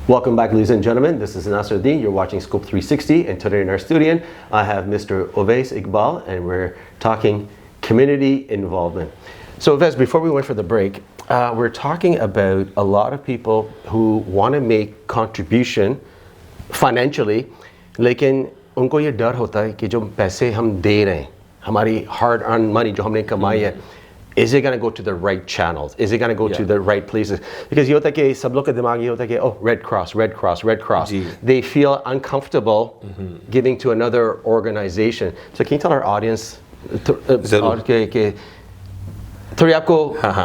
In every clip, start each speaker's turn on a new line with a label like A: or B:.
A: Welcome back, ladies and gentlemen. This is Nasir Ud Din. You're watching Scope 360, and today in our studio, I have Mr. Uwais Iqbal, and we're talking community involvement. So, Uwais, before we went for the break, we're talking about a lot of people who want to make contribution financially, लेकिन उनको ये डर होता है कि जो पैसे हम दे रहे हैं, हमारी hard-earned money जो हमने कमाई है, is it going to go to the right channels? Is it going to go to the right places? Because ये होता है कि सब लोग के दिमाग ये होता है कि oh, Red Cross, Red Cross, Red Cross. They feel uncomfortable giving to another organization. So can you tell our audience कि थोड़ी आपको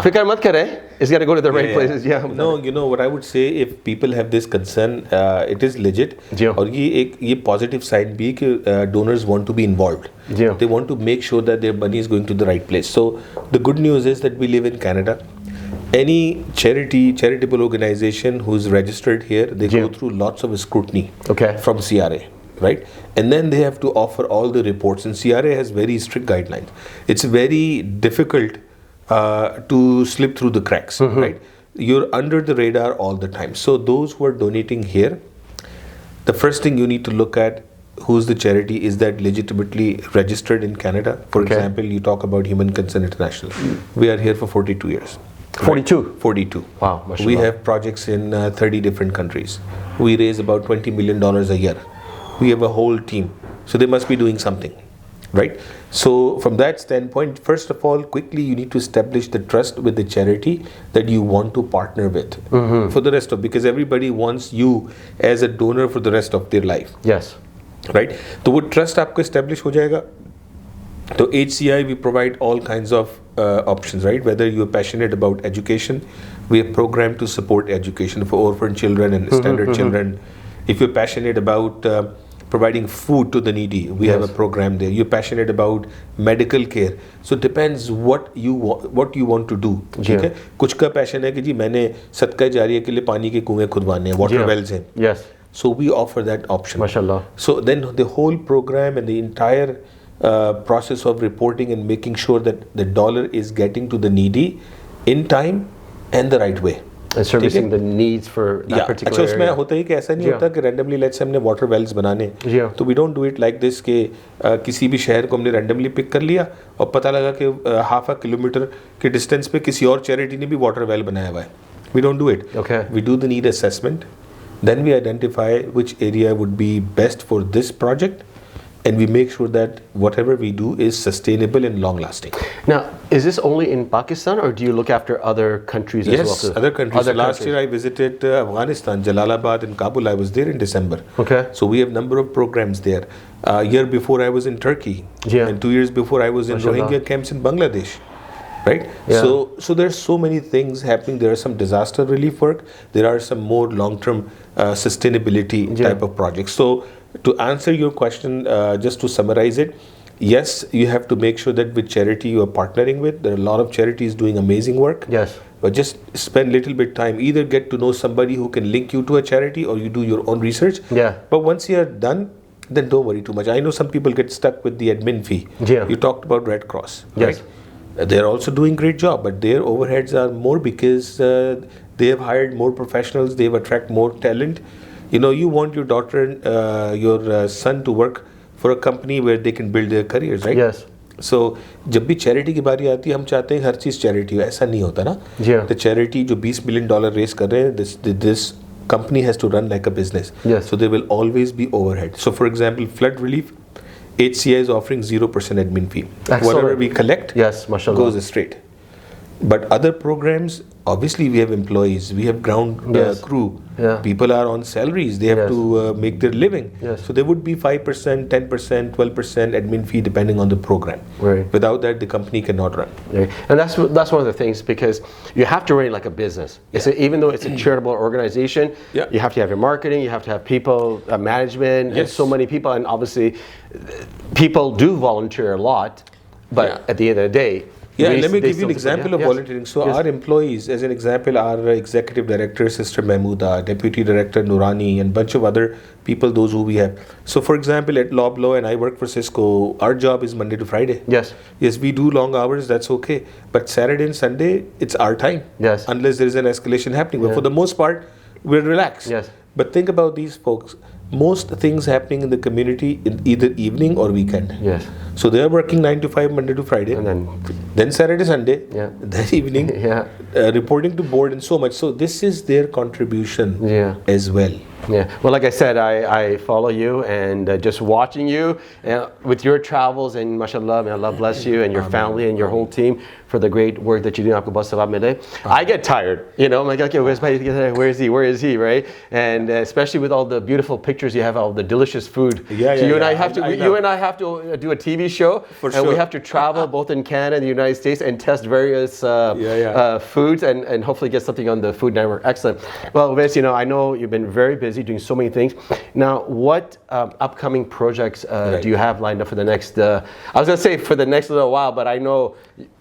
A: फिक्र मत करें, it's got to go to the right places.
B: No, you know what I would say, if people have this concern, it is legit. और ये positive sign भी कि donors want to be involved. They want to make sure that their money is going to the right place. So the good news is that we live in Canada. Any charitable organization who's registered here, they go through lots of scrutiny from CRA. Right? And then they have to offer all the reports. And CRA has very strict guidelines. It's very difficult to slip through the cracks, right? You're under the radar all the time. So those who are donating here, the first thing you need to look at, who's the charity, is that legitimately registered in Canada? For example, you talk about Human Concern International. We are here for 42 years.
A: 42?
B: Right? 42.
A: Wow, mashallah.
B: We have projects in 30 different countries. We raise about $20 million a year. We have a whole team. So they must be doing something. Right? So from that standpoint, first of all, quickly you need to establish the trust with the charity that you want to partner with for the rest of, because everybody wants you as a donor for the rest of their life.
A: Yes.
B: Right? So वो trust आपको establish हो जाएगा. So HCI, we provide all kinds of options, right? Whether you're passionate about education, we have programmed to support education for orphan children and standard children. If you're passionate about providing food to the needy, we have a program there. You're passionate about medical care, so it depends what you want to do. ठीक है? कुछ का passion है कि जी मैंने सदका जारिया के लिए पानी के कुएं खुदवाने हैं, water wells हैं.
A: Yes.
B: So we offer that option.
A: Mashallah.
B: So then the whole program and the entire process of reporting and making sure that the dollar is getting to the needy in time and the right way.
A: And servicing the needs for that particular
B: अच्छा उसमें
A: area.
B: होता है कि ऐसा नहीं होता कि randomly let's say हमने water wells बनाने तो we don't do it like this कि किसी भी शहर को हमने randomly pick कर लिया और पता लगा कि half a kilometer के distance पे किसी और charity ने भी water well बनाया हुआ है. We don't do it. We do the need assessment, then we identify which area would be best for this project, and we make sure that whatever we do is sustainable and long lasting.
A: Now, is this only in Pakistan, or do you look after other countries as well?
B: Yes, other countries. Last year I visited Afghanistan, Jalalabad and Kabul. I was there in December. So we have number of programs there. Year before I was in Turkey, and 2 years before I was in Rohingya camps in Bangladesh. Right? So there's so many things happening. There are some disaster relief work. There are some more long-term sustainability type of projects. So to answer your question, just to summarize it, yes, you have to make sure that with charity you are partnering with. There are a lot of charities doing amazing work.
A: Yes.
B: But just spend little bit time. Either get to know somebody who can link you to a charity, or you do your own research. But once you are done, then don't worry too much. I know some people get stuck with the admin fee. You talked about Red Cross. Right? They're also doing great job, but their overheads are more because they have hired more professionals. They've attracted more talent. You know, you want your daughter and your son to work for a company where they can build their careers, right?
A: Yes.
B: So जब भी charity की बारी आती है, हम चाहते हैं हर चीज़ charity हो. ऐसा नहीं होता ना. The charity जो $20 million raise कर रहे हैं, this company has to run like a business. So there will always be overhead. So for example, flood relief, HCI is offering 0% admin fee. Whatever we collect goes straight. But other programs, obviously we have employees, we have ground crew, people are on salaries, they have to make their living. So there would be 5%, 10%, 12% admin fee depending on the program. Without that, the company cannot run.
A: And that's one of the things, because you have to run it like a business. Even though it's a charitable organization, you have to have your marketing, you have to have people, management, and so many people. And obviously, people do volunteer a lot, but at the end of the day,
B: let me give you an example of volunteering. So our employees, as an example, our executive director, Sister Mahmooda, deputy director Noorani, and bunch of other people, those who we have. So for example, at Loblaw, and I work for Cisco, our job is Monday to Friday. Yes, we do long hours, that's okay. But Saturday and Sunday, it's our time. Unless there is an escalation happening. But for the most part, we're relaxed. But think about these folks. Most things happening in the community in either evening or weekend.
A: Yes.
B: So they are working 9 to 5, Monday to Friday.
A: And
B: then Saturday, Sunday.
A: Yeah.
B: Then evening.
A: Yeah.
B: Reporting to board and so much. So this is their contribution as well.
A: Yeah. Well, like I said, I follow you, and just watching you with your travels, and mashallah, may Allah bless you and your family and your whole team for the great work that you do. Aapko bahut sawab mile. I get tired, I'm like, okay, where is he, right? And especially with all the beautiful pictures you have, all the delicious food. So you and I have to do a TV show, and we have to travel both in Canada and the United States and test various foods and hopefully get something on the Food Network. Excellent. Well, Uwais, I know you've been very busy doing so many things. Now, what upcoming projects do you have lined up for the next, I was going to say for the next little while, but I know,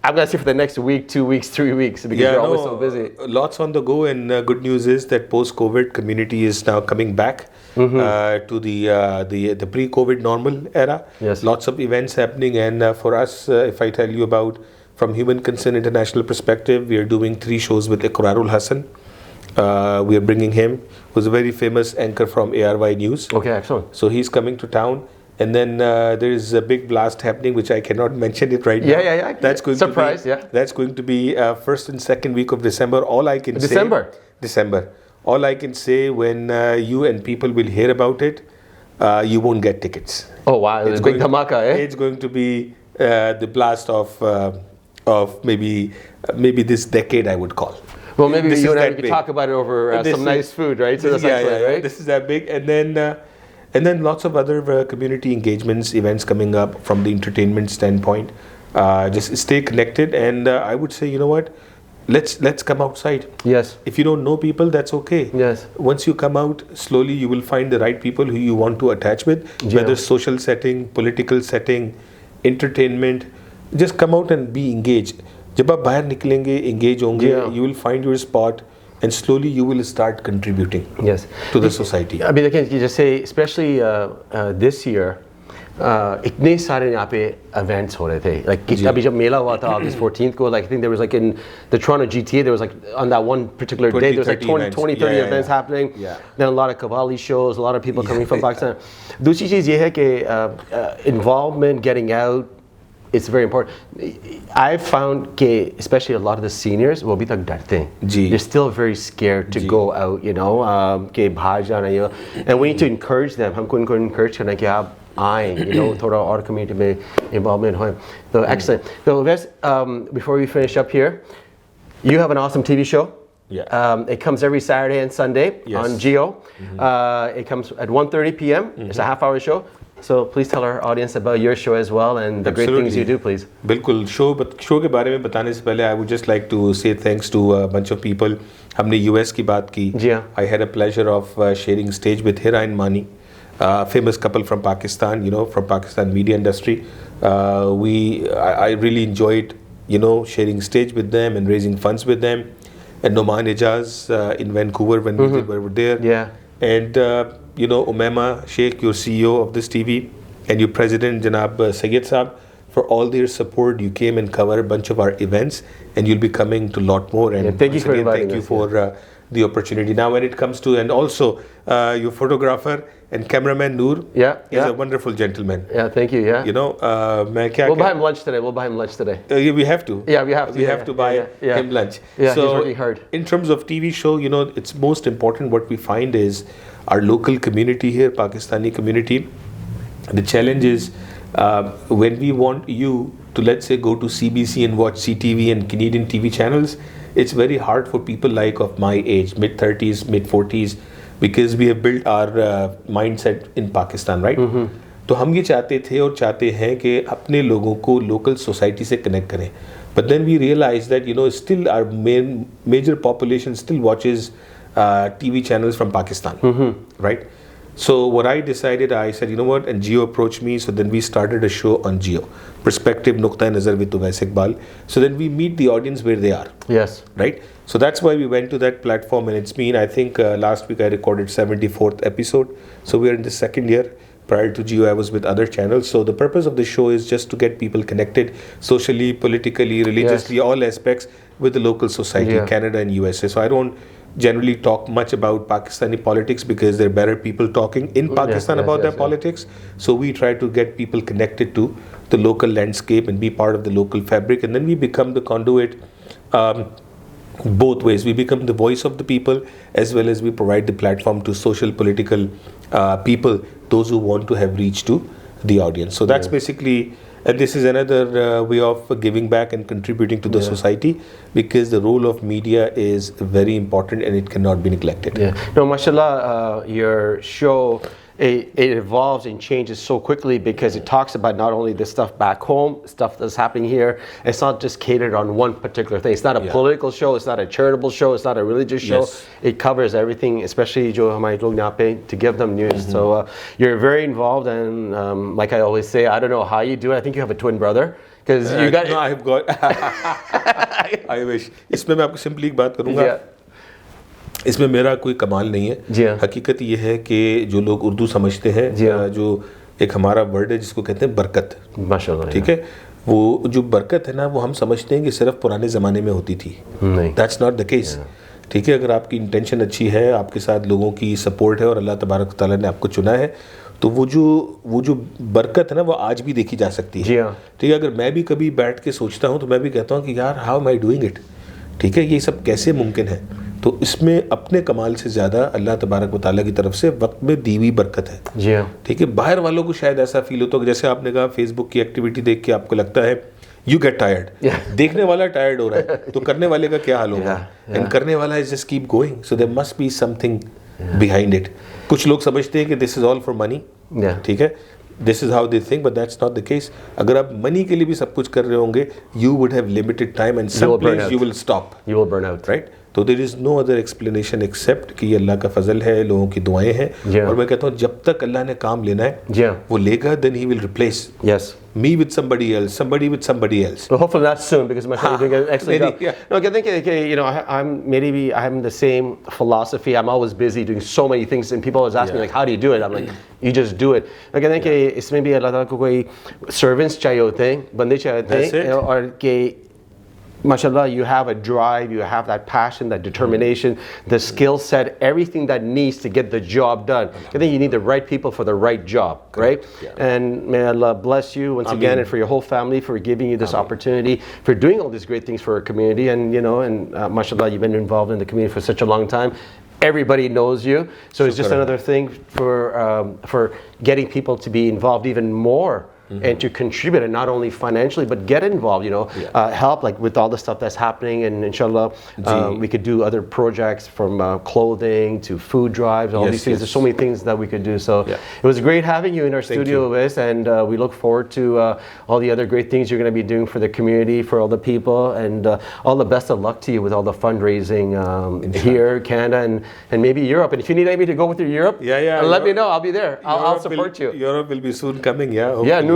A: I'm going to say for the next week, 2 weeks, 3 weeks, because you're always so busy.
B: Lots on the go, and good news is that post-COVID community is now coming back to the pre-COVID normal era.
A: Yes.
B: Lots of events happening, and for us, if I tell you about from Human Concern International perspective, we are doing 3 shows with Iqrarul Hassan. We are bringing him, who's a very famous anchor from ARY News.
A: Okay, excellent.
B: So he's coming to town. And then there is a big blast happening, which I cannot mention it right now.
A: Yeah.
B: That's going
A: Surprise,
B: to be, That's going to be first and second week of December. All I can say. December. All I can say, when you and people will hear about it, you won't get tickets.
A: Oh wow! It's big dhamaka, eh?
B: It's going to be the blast of maybe this decade, I would call.
A: Well, maybe you and I can talk about it over some nice food, right? So that's excellent, right?
B: This is that big, and then lots of other community engagements, events coming up from the entertainment standpoint. Just stay connected, and I would say, you know what? Let's come outside.
A: Yes.
B: If you don't know people, that's okay.
A: Yes.
B: Once you come out, slowly you will find the right people who you want to attach with, whether social setting, political setting, entertainment. Just come out and be engaged. जब आप बाहर निकलेंगे, engage होंगे, you will find your spot, and slowly you will start contributing to the society.
A: I mean, I can just say, especially this year, इतने सारे यहाँ पे events हो रहे थे. Like अभी जब मेला हुआ था August 14th को, like I think there was like in the Toronto GTA, there was like on that one particular day, there was like 20, 30 events happening. Then a lot of Qawwali shows, a lot of people coming from Pakistan. दूसरी चीज़ ये है कि involvement, getting out, it's very important. I've found that especially a lot of the seniors will be like डरते हैं. They're still very scared to go out, कि बाहर जाना, and we need to encourage them. हमको उनको encourage करना कि आप आएं, थोड़ा और community में involvement हों. So excellent. So before we finish up here, you have an awesome TV show. It comes every Saturday and Sunday on Geo. It comes at 1:30 p.m. It's a half-hour show. So please tell our audience about your show as well and the great things you do, please.
B: बिल्कुल. show के बारे में बताने से पहले I would just like to say thanks to a bunch of people. हमने US की बात की. I had a pleasure of sharing stage with Hira and Mani, famous couple from Pakistan, from Pakistan media industry. I really enjoyed, sharing stage with them and raising funds with them. And Noman Ijaz in Vancouver when we were there. And Umayma, Sheikh, your CEO of this TV, and your president, Janab Syed Saab, for all their support. You came and covered a bunch of our events, and you'll be coming to a lot more. And
A: thank you for
B: inviting us. Thank you for the opportunity. Now, when it comes to, and also your photographer and cameraman Noor, is a wonderful gentleman.
A: Thank you.
B: We'll
A: buy him lunch today.
B: We have to.
A: We have to.
B: We have to buy him lunch.
A: So, he's working hard.
B: In terms of TV show, it's most important. What we find is our local community here, Pakistani community. The challenge is when we want you to, let's say, go to CBC and watch CTV and Canadian TV channels, it's very hard for people like of my age, mid-30s, mid-40s, because we have built our mindset in Pakistan, right? तो हम ये चाहते थे और चाहते हैं कि अपने लोगों को local society से connect करें. But then we realized that, still our major population still watches TV channels from Pakistan, right? So what I decided, I said, you know what, and Geo approached me, so then we started a show on Geo, Perspective Nuqta Nazar with Uwais Iqbal. So then we meet the audience where they are.
A: Yes.
B: Right? So that's why we went to that platform, and it's been, I think last week I recorded 74th episode. So we're in the second year. Prior to Geo, I was with other channels. So the purpose of the show is just to get people connected socially, politically, religiously, all aspects with the local society, Canada and USA. So I don't generally talk much about Pakistani politics because there are better people talking in Pakistan about their politics. So we try to get people connected to the local landscape and be part of the local fabric, and then we become the conduit both ways. We become the voice of the people as well as we provide the platform to social political people, those who want to have reach to the audience. So that's basically. And this is another way of giving back and contributing to the society, because the role of media is very important and it cannot be neglected.
A: No, mashallah, your show, it evolves and changes so quickly because it talks about not only the stuff back home, stuff that's happening here. It's not just catered on one particular thing. It's not a political show. It's not a charitable show. It's not a religious show. It covers everything, especially jo hamare log yahan pe, to give them news. So you're very involved, and like I always say, I don't know how you do it. I think you have a twin brother. Because you got.
B: No, I've got. I wish. इसमें मैं आपको simply एक बात करूँगा. इसमें मेरा कोई कमाल नहीं है. हकीकत ये है कि जो लोग उर्दू समझते हैं, जो एक हमारा वर्ड है जिसको कहते हैं बरकत.
A: माशाल्लाह.
B: ठीक है. वो जो बरकत है ना, वो हम समझते हैं कि सिर्फ पुराने ज़माने में होती थी. नहीं. That's not the case. ठीक है. अगर आपकी इंटेंशन अच्छी है, आपके साथ लोगों की सपोर्ट है और अल्लाह तबारक तआला ने आपको चुना है, तो वो जो बरकत है ना, वो आज भी देखी जा सकती है. ठीक है. अगर मैं भी कभी बैठ के सोचता हूँ तो मैं भी कहता हूँ कि यार how am I doing it. ठीक है. ये सब कैसे मुमकिन है. तो इसमें अपने कमाल से ज़्यादा अल्लाह तबारक व तआला की तरफ से वक्त में दी हुई बरकत है. ठीक है. बाहर वालों को शायद ऐसा फील होता है, जैसे आपने कहा फेसबुक की एक्टिविटी देख के आपको लगता है यू गेट टायर्ड. देखने वाला टायर्ड हो रहा है, तो करने वाले का क्या हाल होगा. एंड करने वाला is just keep going. So there must be something behind it. कुछ लोग समझते हैं कि this is all for money. ठीक है. This is how they think, but that's not the case. अगर आप मनी के लिए भी सब कुछ कर रहे होंगे, you would have limited time and some place you will stop.
A: You will burn out.
B: Right. तो there is no other explanation except कि ये अल्लाह का फजल है, लोगों की दुआएं हैं. और मैं कहता हूँ जब तक अल्लाह ने काम लेना है, वो लेगा, then he will replace me with somebody else, somebody with somebody else.
A: Well, hopefully not soon, because my friend is doing an excellent job. No, I think you know, I'm the same philosophy. I'm always busy doing so many things, and people always ask me like, how do you do it? I'm like, you just do it. Like, I think इसमें भी अल्लाह ताला को कोई servants चाहिए होते हैं, बंदे चाहिए होते हैं, और कि mashallah, you have a drive, you have that passion, that determination, the skill set, everything that needs to get the job done. I think you need the right people for the right job, right? And may Allah bless you once again, and for your whole family for giving you this opportunity, for doing all these great things for our community. And you know, and mashallah, you've been involved in the community for such a long time. Everybody knows you, so it's just another thing for getting people to be involved even more. And to contribute, and not only financially, but get involved, you know, help like with all the stuff that's happening, and inshallah, we could do other projects from clothing to food drives, all these things. There's so many things that we could do. So it was great having you in our studio, Wes, and we look forward to all the other great things you're going to be doing for the community, for all the people, and all the best of luck to you with all the fundraising here, Canada, and maybe Europe. And if you need anybody to go with you to Europe, let me know. I'll be there. I'll support you.
B: Europe will be soon coming,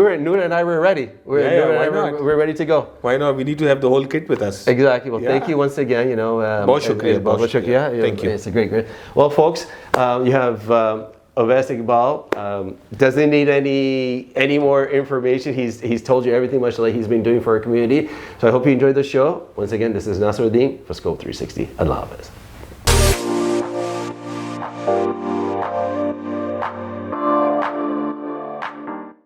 A: Noor and I were ready. We're ready to go.
B: Why not? We need to have the whole kit with us.
A: Exactly. Well, thank you once again. You know,
B: बहुत शुक्रिया.
A: Thank you. It's a great. Well, folks, you have Waqas Iqbal. Doesn't need any more information. He's told you everything much like he's been doing for our community. So I hope you enjoyed the show. Once again, this is Nasir Ud Din for Scope 360. Allah Hafiz.